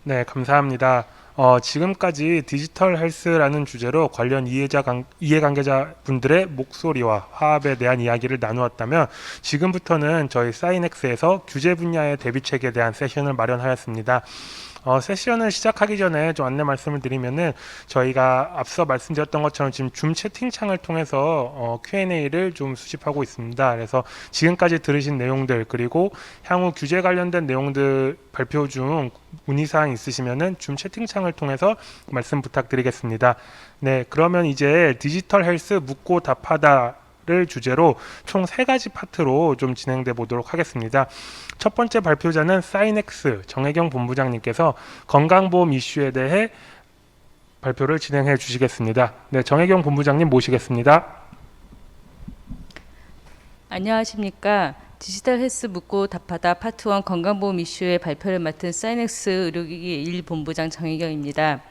네, 감사합니다. 지금까지 디지털 헬스라는 주제로 관련 이해관계자 분들의 목소리와 화합에 대한 이야기를 나누었다면 지금부터는 저희 사이넥스에서 규제 분야의 대비책에 대한 세션을 마련하였습니다. 세션을 시작하기 전에 좀 안내 말씀을 드리면은 저희가 앞서 말씀드렸던 것처럼 지금 줌 채팅창을 통해서 Q&A를 좀 수집하고 있습니다. 그래서 지금까지 들으신 내용들 그리고 향후 규제 관련된 내용들 발표 중 문의사항 있으시면은 줌 채팅창을 통해서 말씀 부탁드리겠습니다. 네, 그러면 이제 디지털 헬스 묻고 답하다 를 주제로 총 3가지 파트로 좀 진행돼 보도록 하겠습니다. 첫 번째 발표자는 사이넥스 정혜경 본부장님께서 건강보험 이슈에 대해 발표를 진행해 주시겠습니다. 네, 정혜경 본부장님 모시겠습니다. 안녕하십니까. 디지털 헬스 묻고 답하다 파트 1 건강보험 이슈의 발표를 맡은 사이넥스 의료기기 1본부장 정혜경입니다.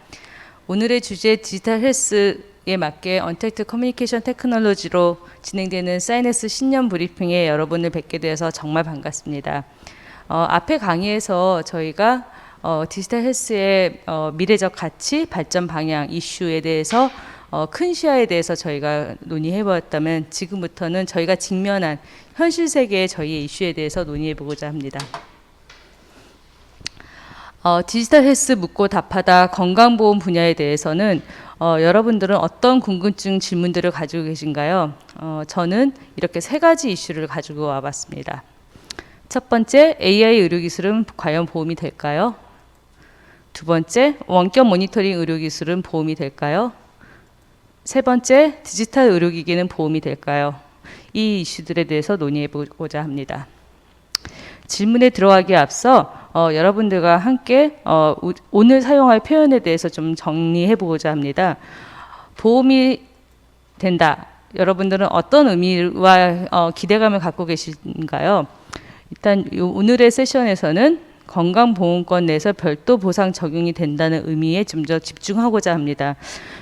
오늘의 주제 디지털 헬스에 맞게 언택트 커뮤니케이션 테크놀로지로 진행되는 사이넥스 신년 브리핑에 여러분을 뵙게 되어서 정말 반갑습니다. 앞에 강의에서 저희가 디지털 헬스의 미래적 가치, 발전 방향, 이슈에 대해서 큰 시야에 대해서 저희가 논의해 보았다면 지금부터는 저희가 직면한 현실 세계의 저희의 이슈에 대해서 논의해 보고자 합니다. 디지털 헬스 묻고 답하다 건강보험 분야에 대해서는 여러분들은 어떤 궁금증 질문들을 가지고 계신가요? 저는 이렇게 3가지 이슈를 가지고 와봤습니다. 첫 번째, AI 의료기술은 과연 보험이 될까요? 두 번째, 원격 모니터링 의료기술은 보험이 될까요? 세 번째, 디지털 의료기기는 보험이 될까요? 이 이슈들에 대해서 논의해 보고자 합니다. 질문에 들어가기에 앞서 여러분들과 함께 오늘 사용할 표현에 대해서 좀 정리해 보고자 합니다. 보험이 된다. 여러분들은 어떤 의미와 기대감을 갖고 계신가요? 일단 오늘의 세션에서는 건강보험권 내에서 별도 보상 적용이 된다는 의미에 좀 더 집중하고자 합니다.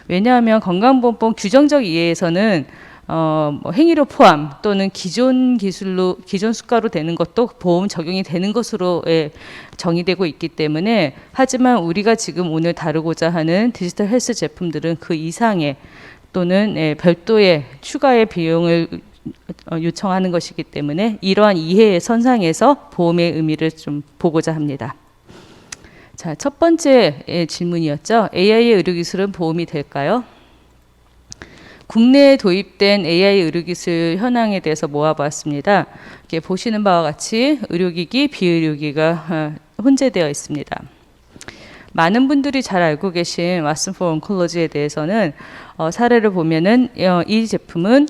왜냐하면 건강보험법 규정적 이해에서는 행위료 포함 또는 기존 기술로 기존 수가로 되는 것도 보험 적용이 되는 것으로 정의되고 있기 때문에 하지만 우리가 지금 오늘 다루고자 하는 디지털 헬스 제품들은 그 이상의 또는 별도의 추가의 비용을 요청하는 것이기 때문에 이러한 이해의 선상에서 보험의 의미를 좀 보고자 합니다. 자, 첫 번째 질문이었죠. AI의 의료기술은 보험이 될까요? 국내에 도입된 AI 의료기술 현황에 대해서 모아봤습니다. 이렇게 보시는 바와 같이 의료기기, 비의료기가 혼재되어 있습니다. 많은 분들이 잘 알고 계신 왓슨 포 온콜로지에 대해서는 사례를 보면은 이 제품은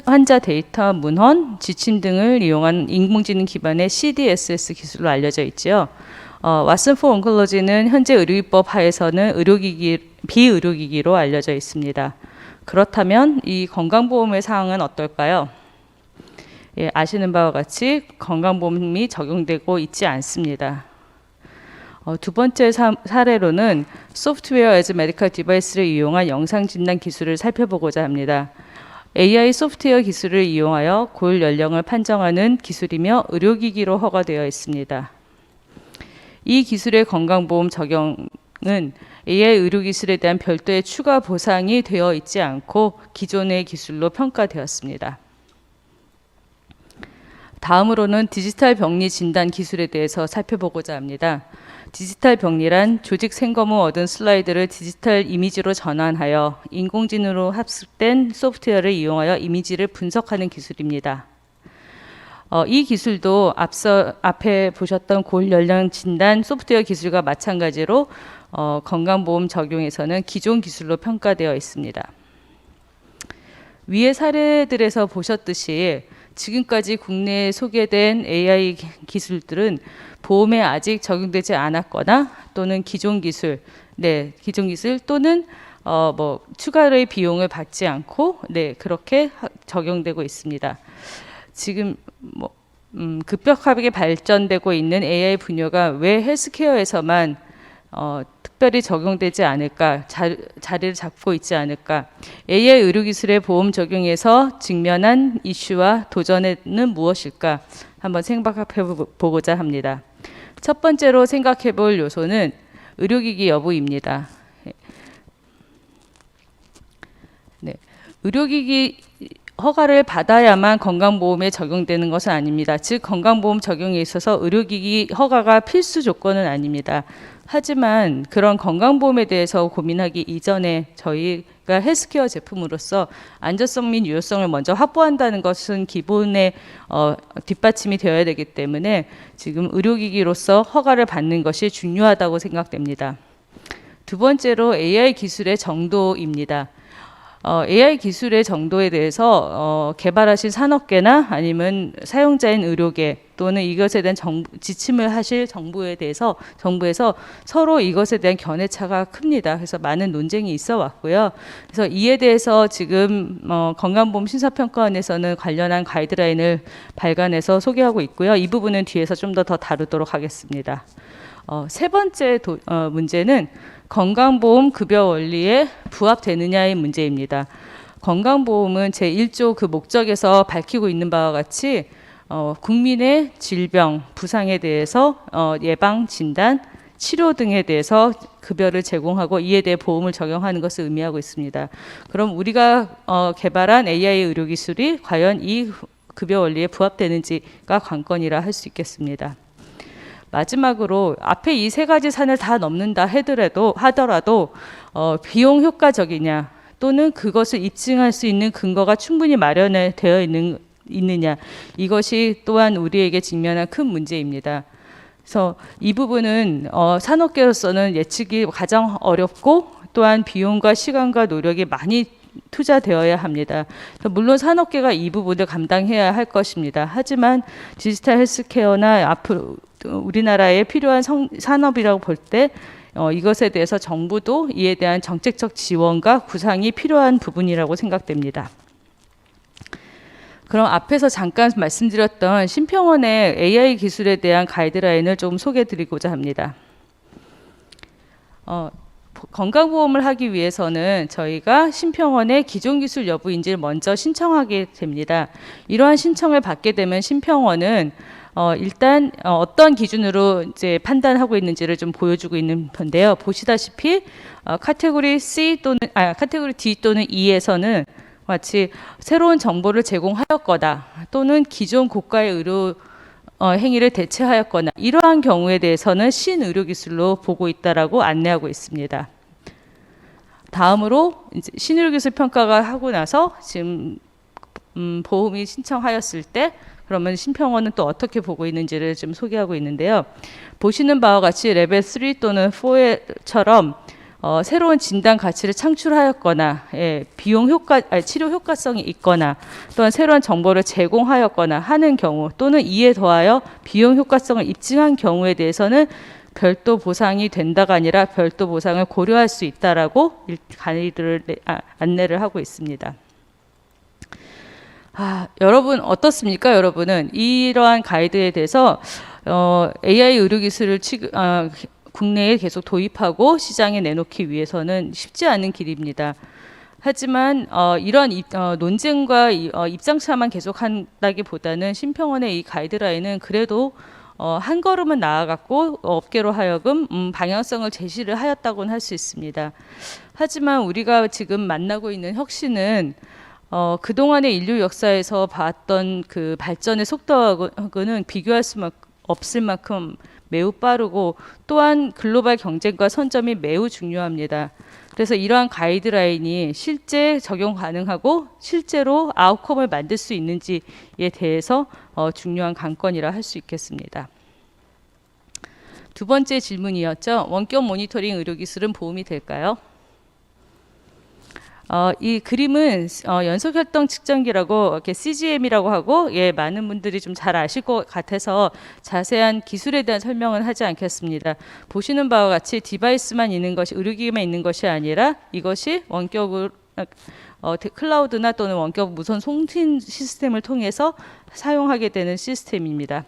환자 데이터 문헌, 지침 등을 이용한 인공지능 기반의 CDSS 기술로 알려져 있지요. 왓슨 포 온콜로지는 현재 의료기법 하에서는 비의료기기로 알려져 있습니다. 그렇다면 이 건강보험의 사항은 어떨까요? 예, 아시는 바와 같이 건강보험이 적용되고 있지 않습니다. 두 번째 사례로는 소프트웨어 에즈 메디컬 디바이스를 이용한 영상 진단 기술을 살펴보고자 합니다. AI 소프트웨어 기술을 이용하여 고열 연령을 판정하는 기술이며 의료기기로 허가되어 있습니다. 이 기술의 건강보험 적용은 AI 의료기술에 대한 별도의 추가 보상이 되어 있지 않고 기존의 기술로 평가되었습니다. 다음으로는 디지털 병리 진단 기술에 대해서 살펴보고자 합니다. 디지털 병리란 조직 생검 후 얻은 슬라이드를 디지털 이미지로 전환하여 인공지능으로 합습된 소프트웨어를 이용하여 이미지를 분석하는 기술입니다. 이 기술도 앞에 보셨던 고열 연령 진단 소프트웨어 기술과 마찬가지로 건강보험 적용에서는 기존 기술로 평가되어 있습니다. 위의 사례들에서 보셨듯이 지금까지 국내에 소개된 AI 기술들은 보험에 아직 적용되지 않았거나 또는 기존 기술 또는 추가의 비용을 받지 않고 그렇게 적용되고 있습니다. 지금 급격하게 발전되고 있는 AI 분야가 왜 헬스케어에서만 특별히 적용되지 않을까, 자리를 잡고 있지 않을까. AI 의료기술의 보험 적용에서 직면한 이슈와 도전은 무엇일까 한번 생각해 보고자 합니다. 첫 번째로 생각해 볼 요소는 의료기기 여부입니다. 네. 의료기기 허가를 받아야만 건강보험에 적용되는 것은 아닙니다. 즉 건강보험 적용에 있어서 의료기기 허가가 필수 조건은 아닙니다. 하지만 그런 건강보험에 대해서 고민하기 이전에 저희가 헬스케어 제품으로서 안전성 및 유효성을 먼저 확보한다는 것은 기본의 뒷받침이 되어야 되기 때문에 지금 의료기기로서 허가를 받는 것이 중요하다고 생각됩니다. 두 번째로 AI 기술의 정도입니다. AI 기술의 정도에 대해서 개발하신 산업계나 아니면 사용자인 의료계 또는 이것에 대한 지침을 하실 정부에서 서로 이것에 대한 견해차가 큽니다. 그래서 많은 논쟁이 있어 왔고요. 그래서 이에 대해서 지금 건강보험 심사평가원에서는 관련한 가이드라인을 발간해서 소개하고 있고요. 이 부분은 뒤에서 좀 더 다루도록 하겠습니다. 세 번째 문제는 건강보험 급여 원리에 부합되느냐의 문제입니다. 건강보험은 제1조 그 목적에서 밝히고 있는 바와 같이 국민의 질병, 부상에 대해서 예방, 진단, 치료 등에 대해서 급여를 제공하고 이에 대해 보험을 적용하는 것을 의미하고 있습니다. 그럼 우리가 개발한 AI 의료기술이 과연 이 급여 원리에 부합되는지가 관건이라 할 수 있겠습니다. 마지막으로 앞에 이 세 가지 산을 다 넘는다 하더라도 비용 효과적이냐 또는 그것을 입증할 수 있는 근거가 충분히 마련되어 있느냐 이것이 또한 우리에게 직면한 큰 문제입니다. 그래서 이 부분은 산업계로서는 예측이 가장 어렵고 또한 비용과 시간과 노력이 많이 투자되어야 합니다. 물론 산업계가 이 부분을 감당해야 할 것입니다. 하지만 디지털 헬스케어나 앞으로 우리나라에 필요한 산업이라고 볼 때 이것에 대해서 정부도 이에 대한 정책적 지원과 구상이 필요한 부분이라고 생각됩니다. 그럼 앞에서 잠깐 말씀드렸던 심평원의 AI 기술에 대한 가이드라인을 좀 소개해드리고자 합니다. 건강보험을 하기 위해서는 저희가 심평원의 기존 기술 여부인지를 먼저 신청하게 됩니다. 이러한 신청을 받게 되면 심평원은 일단 어떤 기준으로 이제 판단하고 있는지를 좀 보여주고 있는 건데요. 보시다시피 카테고리 D 또는 E에서는 마치 새로운 정보를 제공하였거나 또는 기존 고가의 의료 행위를 대체하였거나 이러한 경우에 대해서는 신의료기술로 보고 있다라고 안내하고 있습니다. 다음으로 이제 신의료기술 평가가 하고 나서 지금 보험이 신청하였을 때 그러면 심평원은 또 어떻게 보고 있는지를 좀 소개하고 있는데요. 보시는 바와 같이 레벨 3 또는 4처럼 새로운 진단 가치를 창출하였거나 치료 효과성이 있거나 또한 새로운 정보를 제공하였거나 하는 경우 또는 이에 더하여 비용 효과성을 입증한 경우에 대해서는 별도 보상이 된다가 아니라 별도 보상을 고려할 수 있다라고 안내를 하고 있습니다. 여러분 어떻습니까? 여러분은 이러한 가이드에 대해서 AI 의료기술을 국내에 계속 도입하고 시장에 내놓기 위해서는 쉽지 않은 길입니다. 하지만 이러한 논쟁과 입장차만 계속한다기보다는 심평원의 이 가이드라인은 그래도 한 걸음은 나아갔고 업계로 하여금 방향성을 제시를 하였다고는 할 수 있습니다. 하지만 우리가 지금 만나고 있는 혁신은 그동안의 인류 역사에서 봤던 그 발전의 속도하고는 비교할 수 없을 만큼 매우 빠르고 또한 글로벌 경쟁과 선점이 매우 중요합니다. 그래서 이러한 가이드라인이 실제 적용 가능하고 실제로 아웃컴을 만들 수 있는지에 대해서 중요한 관건이라 할 수 있겠습니다. 두 번째 질문이었죠. 원격 모니터링 의료기술은 보험이 될까요? 이 그림은 연속혈당 측정기라고 이렇게 CGM이라고 하고 많은 분들이 좀 잘 아실 것 같아서 자세한 기술에 대한 설명은 하지 않겠습니다. 보시는 바와 같이 디바이스만 있는 것이 의료기기만 있는 것이 아니라 이것이 원격으로 클라우드나 또는 원격 무선 송신 시스템을 통해서 사용하게 되는 시스템입니다.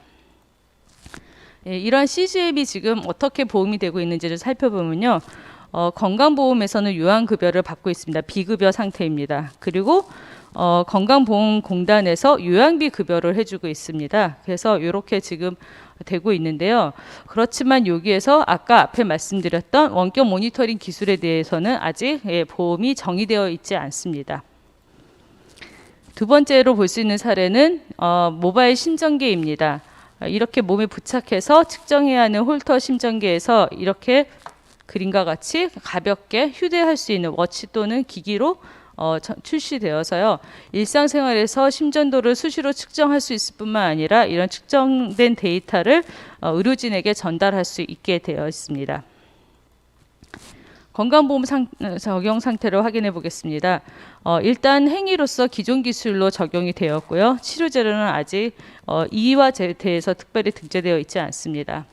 이러한 CGM이 지금 어떻게 보험이 되고 있는지를 살펴보면요. 건강보험에서는 요양급여를 받고 있습니다. 비급여 상태입니다. 그리고 건강보험공단에서 요양비 급여를 해주고 있습니다. 그래서 이렇게 지금 되고 있는데요. 그렇지만 여기에서 아까 앞에 말씀드렸던 원격 모니터링 기술에 대해서는 아직 보험이 정의되어 있지 않습니다. 두 번째로 볼 수 있는 사례는 모바일 심전계입니다. 이렇게 몸에 부착해서 측정해야 하는 홀터 심전계에서 이렇게 그림과 같이 가볍게 휴대할 수 있는 워치 또는 기기로 출시되어서요. 일상생활에서 심전도를 수시로 측정할 수 있을 뿐만 아니라 이런 측정된 데이터를 의료진에게 전달할 수 있게 되어 있습니다. 건강보험 적용 상태를 확인해 보겠습니다. 일단 행위로서 기존 기술로 적용이 되었고요. 치료제로는 아직 이와 대해서 특별히 등재되어 있지 않습니다.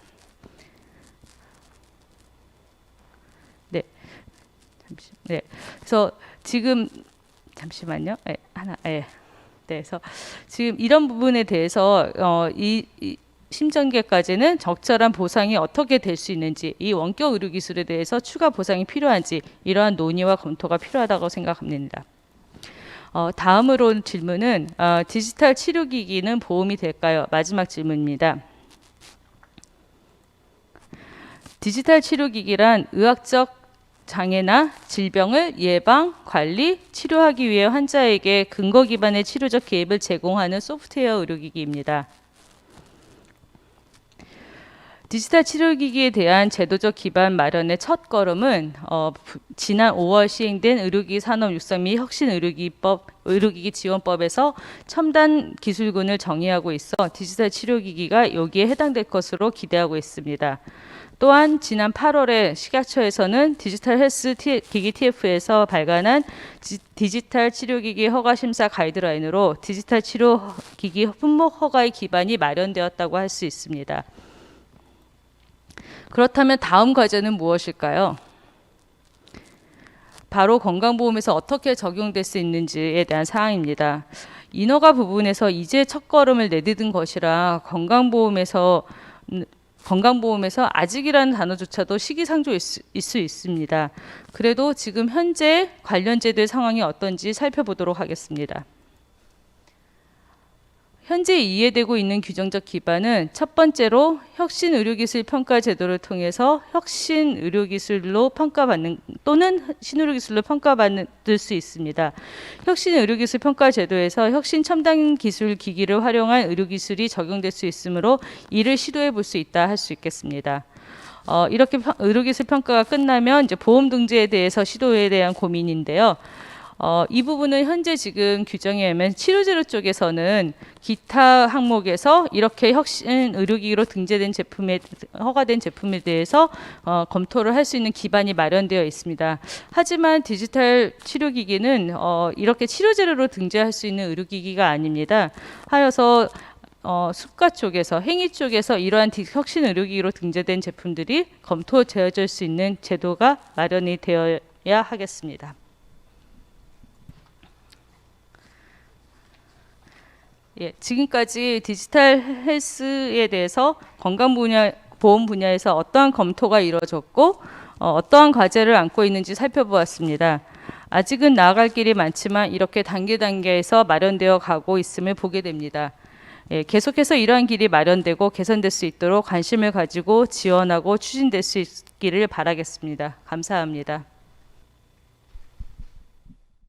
네, 그래서 지금 잠시만요. 네, 네, 그래서 지금 이런 부분에 대해서 이 심전계까지는 적절한 보상이 어떻게 될 수 있는지, 이 원격 의료 기술에 대해서 추가 보상이 필요한지 이러한 논의와 검토가 필요하다고 생각합니다. 다음으로 질문은 디지털 치료기기는 보험이 될까요? 마지막 질문입니다. 디지털 치료기기란 의학적 장애나 질병을 예방, 관리, 치료하기 위해 환자에게 근거 기반의 치료적 개입을 제공하는 소프트웨어 의료기기입니다. 디지털 치료기기에 대한 제도적 기반 마련의 첫 걸음은 지난 5월 시행된 의료기기 산업 육성 및 혁신 의료기기 지원법에서 첨단 기술군을 정의하고 있어 디지털 치료기기가 여기에 해당될 것으로 기대하고 있습니다. 또한 지난 8월에 식약처에서는 디지털 헬스 기기 TF에서 발간한 디지털 치료기기 허가 심사 가이드라인으로 디지털 치료기기 품목 허가의 기반이 마련되었다고 할 수 있습니다. 그렇다면 다음 과제는 무엇일까요? 바로 건강보험에서 어떻게 적용될 수 있는지에 대한 사항입니다. 인허가 부분에서 이제 첫걸음을 내딛은 것이라 건강보험에서 아직이라는 단어조차도 시기상조일 수 있습니다. 그래도 지금 현재 관련 제도의 상황이 어떤지 살펴보도록 하겠습니다. 현재 이해되고 있는 규정적 기반은 첫 번째로 혁신의료기술 평가 제도를 통해서 혁신의료기술로 평가받는 또는 신의료기술로 평가받을 수 있습니다. 혁신의료기술 평가 제도에서 혁신 첨단 기술 기기를 활용한 의료기술이 적용될 수 있으므로 이를 시도해 볼 수 있다 할 수 있겠습니다. 이렇게 의료기술 평가가 끝나면 이제 보험 등재에 대해서 시도에 대한 고민인데요. 이 부분은 현재 지금 규정에 의하면 치료제로 쪽에서는 기타 항목에서 이렇게 혁신 의료기기로 등재된 허가된 제품에 대해서 검토를 할 수 있는 기반이 마련되어 있습니다. 하지만 디지털 치료기기는 이렇게 치료제로 등재할 수 있는 의료기기가 아닙니다. 하여서 수가 쪽에서 행위 쪽에서 이러한 혁신 의료기기로 등재된 제품들이 검토되어질 수 있는 제도가 마련이 되어야 하겠습니다. 예, 지금까지 디지털 헬스에 대해서 보험 분야에서 어떠한 검토가 이루어졌고 어떠한 과제를 안고 있는지 살펴보았습니다. 아직은 나아갈 길이 많지만 이렇게 단계에서 마련되어 가고 있음을 보게 됩니다. 예, 계속해서 이러한 길이 마련되고 개선될 수 있도록 관심을 가지고 지원하고 추진될 수 있기를 바라겠습니다. 감사합니다.